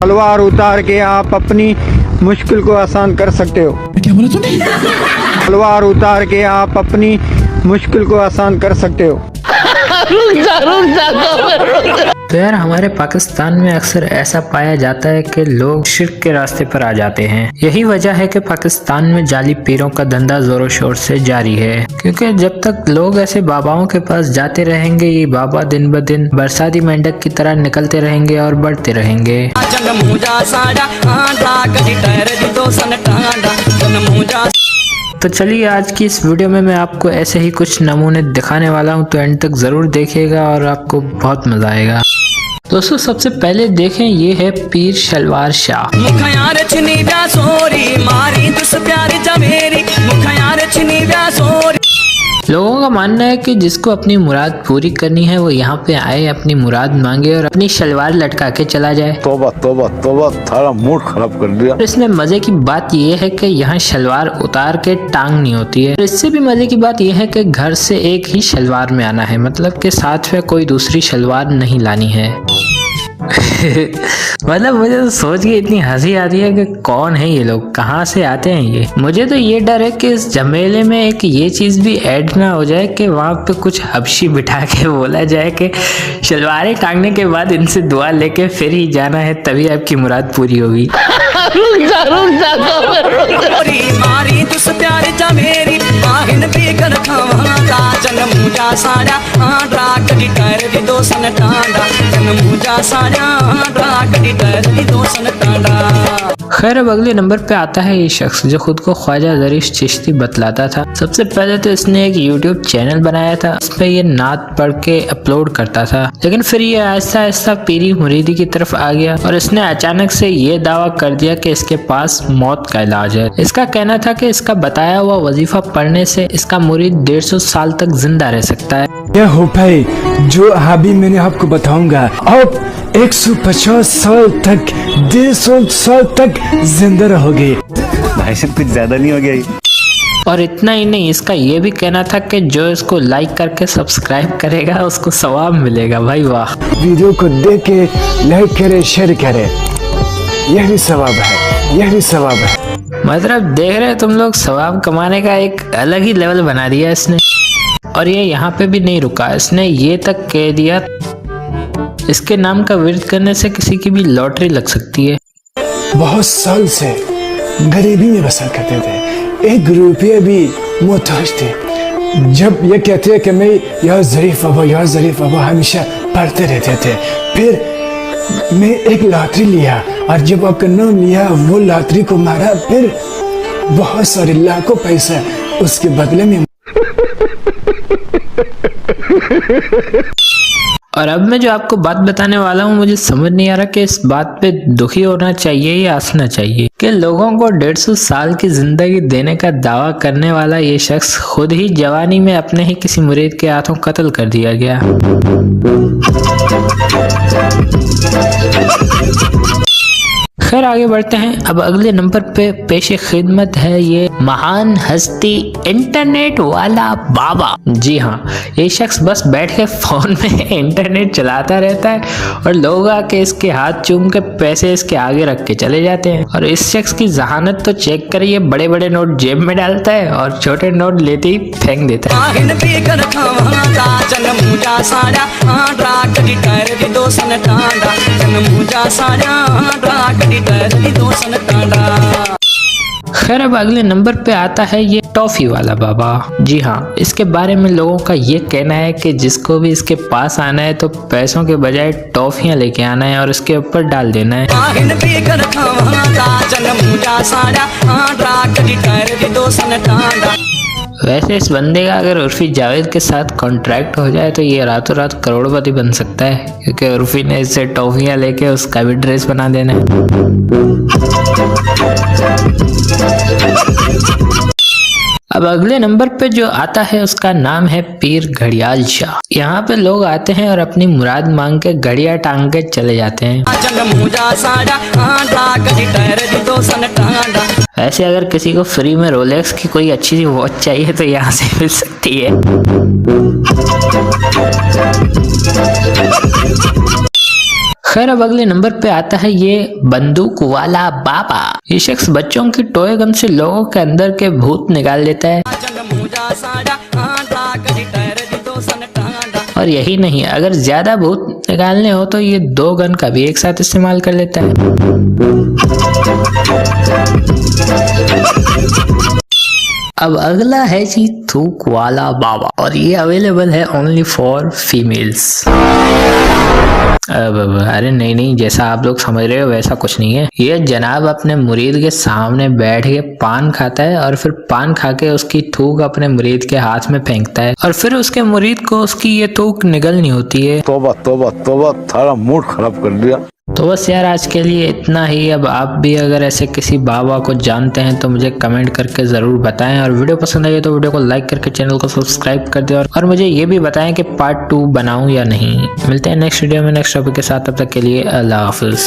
तलवार उतार के आप अपनी मुश्किल को आसान कर सकते हो। क्या बोला तूने? तलवार उतार के आप अपनी मुश्किल को आसान कर सकते हो। तो यार हमारे पाकिस्तान में अक्सर ऐसा पाया जाता है कि लोग शिर्क के रास्ते पर आ जाते हैं। यही वजह है कि पाकिस्तान में जाली पीरों का धंधा जोरों शोर से जारी है, क्योंकि जब तक लोग ऐसे बाबाओं के पास जाते रहेंगे ये बाबा दिन ब दिन बरसाती मेंढक की तरह निकलते रहेंगे और बढ़ते रहेंगे। तो चलिए आज की इस वीडियो में मैं आपको ऐसे ही कुछ नमूने दिखाने वाला हूँ, तो एंड तक जरूर देखिएगा और आपको बहुत मजा आएगा। दोस्तों सबसे पहले देखें, ये है पीर शलवार शाह। लोगों का मानना है कि जिसको अपनी मुराद पूरी करनी है वो यहाँ पे आए, अपनी मुराद मांगे और अपनी शलवार लटका के चला जाए। तौबा तौबा तौबा, थारा मूड खराब कर दिया। इसमें मजे की बात ये है कि यहाँ शलवार उतार के टांग नहीं होती है। इससे भी मजे की बात यह है कि घर से एक ही शलवार में आना है, मतलब कि साथ में कोई दूसरी शलवार नहीं लानी है। मतलब मुझे तो सोच के इतनी हंसी आती है कि कौन है ये लोग, कहाँ से आते हैं ये। मुझे तो ये डर है कि इस झमेले में एक ये चीज भी ऐड ना हो जाए कि वहाँ पे कुछ हबशी बिठा के बोला जाए कि शलवारें टांगने के बाद इनसे दुआ लेके फिर ही जाना है, तभी आपकी मुराद पूरी होगी। खैर अब अगले नंबर पे आता है ये शख्स जो खुद को ख्वाजा ज़रीफ चिश्ती बतलाता था। सबसे पहले तो इसने एक YouTube चैनल बनाया था, इस पे ये नात पढ़ के अपलोड करता था, लेकिन फिर ये आहिस्ता आहिस्ता पीरी मुरीदी की तरफ आ गया और इसने अचानक से ये दावा कर दिया कि इसके पास मौत का इलाज है। इसका कहना था कि इसका बताया हुआ वजीफा पढ़ने से इसका मुरीद 150 साल तक जिंदा रह सकता है। यह हो भाई जो अभी मैंने आपको बताऊंगा, आप 150 साल तक 150 साल तक जिंदा रहोगे। भाई साहब कुछ ज्यादा नहीं हो गया ये? और इतना ही नहीं, इसका ये भी कहना था कि जो इसको लाइक करके सब्सक्राइब करेगा उसको सवाब मिलेगा। भाई वाह। वीडियो को देख के लाइक करे, शेयर करे, यह भी सवाब है, यह भी सवाब है। मतलब देख रहे हो तुम लोग, सवाब कमाने का एक अलग ही लेवल बना दिया इसने। और ये यहाँ पे भी नहीं रुका, इसने ये तक कह दिया इसके नाम का विर्द करने से किसी की भी लॉटरी लग सकती है। बहुत साल से गरीबी में बसा करते थे, 1 रुपये भी मोहताज थे। जब ये कहते हैं कि मैं या ज़रीफ बाबा हमेशा पढ़ते रहते थे, फिर मैं एक लॉटरी लिया और जब आपका नाम लिया वो लॉटरी को मारा, फिर बहुत सारे लाखों पैसा उसके बदले में। और अब मैं जो आपको बात बताने वाला हूँ, मुझे समझ नहीं आ रहा कि इस बात पे दुखी होना चाहिए या हंसना चाहिए कि लोगों को 150 साल की जिंदगी देने का दावा करने वाला ये शख्स खुद ही जवानी में अपने ही किसी मुरीद के हाथों कत्ल कर दिया गया। खैर आगे बढ़ते हैं। अब अगले नंबर पे पेशे खिदमत है ये महान हस्ती इंटरनेट वाला बाबा। जी हाँ, ये शख्स बस बैठ के फोन में इंटरनेट चलाता रहता है और लोग आके इसके हाथ चूम के पैसे इसके आगे रख के चले जाते हैं। और इस शख्स की जहानत तो चेक करिए, बड़े बड़े नोट जेब में डालता है और छोटे नोट लेते ही फेंक देता है। खैर अब अगले नंबर पे आता है ये टॉफी वाला बाबा। जी हाँ, इसके बारे में लोगों का ये कहना है कि जिसको भी इसके पास आना है तो पैसों के बजाय टॉफियां लेके आना है और इसके ऊपर डाल देना है। वैसे इस बंदे का अगर उर्फी जावेद के साथ कॉन्ट्रैक्ट हो जाए तो ये रातों रात करोड़पति बन सकता है, क्योंकि उर्फी ने इससे टॉफियां लेके उसका भी ड्रेस बना देना है। अब अगले नंबर पे जो आता है उसका नाम है पीर घड़ियाल शाह। यहाँ पे लोग आते हैं और अपनी मुराद मांग के घड़िया टांग के चले जाते हैं। वैसे अगर किसी को फ्री में रोलेक्स की कोई अच्छी सी वॉच चाहिए तो यहाँ से मिल सकती है। खैर अब अगले नंबर पे आता है ये बंदूक वाला बाबा। ये शख्स बच्चों की टॉय गन से लोगों के अंदर के भूत निकाल लेता है। और यही नहीं, अगर ज्यादा भूत निकालने हो तो ये 2 गन का भी एक साथ इस्तेमाल कर लेता है। अब अगला है जी थूक वाला बाबा, और ये अवेलेबल है ओनली फॉर फीमेल्स। अरे नहीं, जैसा आप लोग समझ रहे हो वैसा कुछ नहीं है। ये जनाब अपने मुरीद के सामने बैठ के पान खाता है और फिर पान खा के उसकी थूक अपने मुरीद के हाथ में फेंकता है और फिर उसके मुरीद को उसकी ये थूक निगलनी होती है। तौबा तौबा तौबा, थारा मूड खराब कर दिया। तो बस यार आज के लिए इतना ही। अब आप भी अगर ऐसे किसी बाबा को जानते हैं तो मुझे कमेंट करके जरूर बताएं, और वीडियो पसंद आई तो वीडियो को लाइक करके चैनल को सब्सक्राइब कर दें, और मुझे ये भी बताएं कि पार्ट 2 बनाऊं या नहीं। मिलते हैं नेक्स्ट वीडियो में नेक्स्ट टॉपिक के साथ, तब तक के लिए अल्लाह हाफिज।